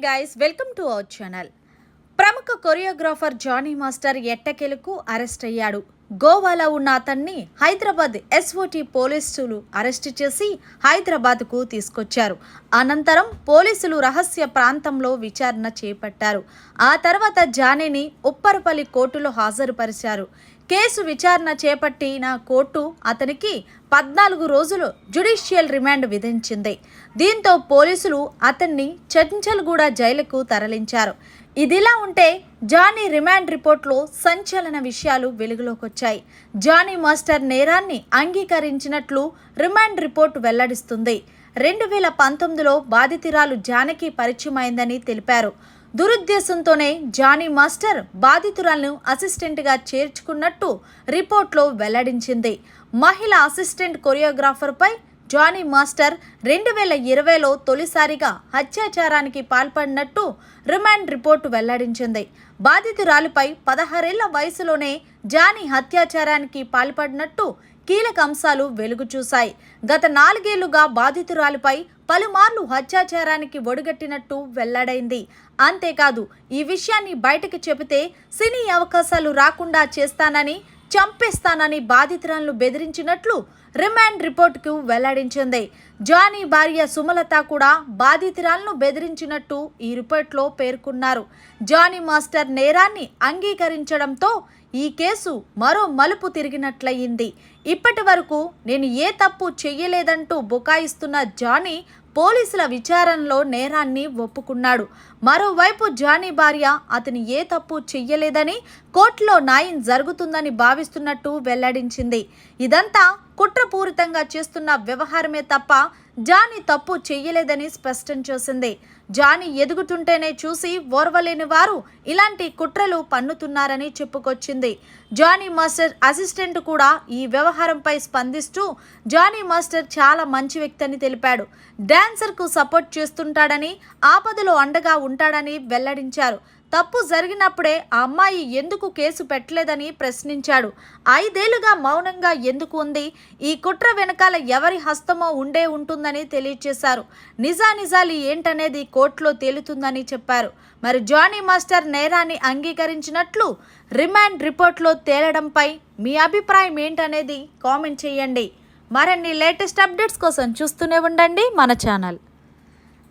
guys, welcome to our channel. ప్రముఖ choreographer Johnny master ఎట్టకేలకు arrest అయ్యాడు. గోవాలో ఉన్న అతన్ని హైదరాబాద్ ఎస్ఓటీ పోలీసులు అరెస్ట్ చేసి హైదరాబాద్కు తీసుకొచ్చారు. అనంతరం పోలీసులు రహస్య ప్రాంతంలో విచారణ చేపట్టారు. ఆ తర్వాత జానీని ఉప్పరపల్లి కోర్టులో హాజరుపరిచారు. కేసు విచారణ చేపట్టిన కోర్టు అతనికి 14 రోజులు జ్యుడిషియల్ రిమాండ్ విధించింది. దీంతో పోలీసులు అతన్ని చంచల్గూడ జైలుకు తరలించారు. ఇదిలా ఉంటే జానీ రిమాండ్ రిపోర్ట్లో సంచలన విషయాలు వెలుగులోకొచ్చాయి. జానీ మాస్టర్ నేరాన్ని అంగీకరించినట్లు రిమాండ్ రిపోర్ట్ వెల్లడిస్తుంది. 2019లో బాధితురాలు జానకి పరిచయమైందని తెలిపారు. దురుద్దేశంతోనే జానీ మాస్టర్ బాధితురాలను అసిస్టెంట్గా చేర్చుకున్నట్టు రిపోర్ట్లో వెల్లడించింది. మహిళా అసిస్టెంట్ కొరియోగ్రాఫర్పై జానీ మాస్టర్ 2020లో తొలిసారిగా అత్యాచారానికి పాల్పడినట్టు రిమాండ్ రిపోర్టు వెల్లడించింది. బాధితురాలిపై 16 ఏళ్ల వయసులోనే జానీ అత్యాచారానికి పాల్పడినట్టు కీలక అంశాలు వెలుగు చూశాయి. గత 4 ఏళ్లుగా బాధితురాలిపై పలుమార్లు అత్యాచారానికి ఒడిగట్టినట్టు వెల్లడైంది. అంతేకాదు, ఈ విషయాన్ని బయటకు చెబితే సినీ అవకాశాలు రాకుండా చేస్తానని, చంపేస్తానని బాధితురాలను బెదిరించినట్లు రిమాండ్ రిపోర్టుకు వెల్లడించింది. జానీ భార్య సుమలత కూడా బాధితురాలను బెదిరించినట్టు ఈ రిపోర్ట్లో పేర్కొన్నారు. జానీ మాస్టర్ నేరాన్ని అంగీకరించడంతో ఈ కేసు మరో మలుపు తిరిగినట్లయింది. ఇప్పటి వరకు నేను ఏ తప్పు చెయ్యలేదంటూ బుకాయిస్తున్న జానీ పోలీసుల విచారణలో నేరాన్ని ఒప్పుకున్నాడు. మరోవైపు జానీ భార్య అతను ఏ తప్పు చెయ్యలేదని, కోర్టులో న్యాయం జరుగుతుందని భావిస్తున్నట్టు వెల్లడించింది. ఇదంతా కుట్రపూరితంగా చేస్తున్న వ్యవహారమే తప్ప జానీ తప్పు చెయ్యలేదని స్పష్టం చేసింది. జానీ ఎదుగుతుంటేనే చూసి ఓర్వలేని వారు ఇలాంటి కుట్రలు పన్నుతున్నారని చెప్పుకొచ్చింది. జానీ మాస్టర్ అసిస్టెంట్ కూడా ఈ వ్యవహారంపై స్పందిస్తూ జానీ మాస్టర్ చాలా మంచి వ్యక్తి అని తెలిపాడు. డాన్సర్కు సపోర్ట్ చేస్తుంటాడని, ఆపదలో అండగా ఉంటాడని వెల్లడించారు. తప్పు జరిగినప్పుడే ఆ అమ్మాయి ఎందుకు కేసు పెట్టలేదని ప్రశ్నించాడు. 5 ఏళ్లుగా మౌనంగా ఎందుకు ఉంది? ఈ కుట్ర వెనకాల ఎవరి హస్తమో ఉండే ఉంటుందని తెలియజేశారు. నిజానిజాలు ఏంటనేది కోర్టులో తేలుతుందని చెప్పారు. మరి జానీ మాస్టర్ నేరాన్ని అంగీకరించినట్లు రిమాండ్ రిపోర్ట్లో తేలడంపై మీ అభిప్రాయం ఏంటనేది కామెంట్ చేయండి. మరిన్ని లేటెస్ట్ అప్డేట్స్ కోసం చూస్తూనే ఉండండి మన ఛానల్.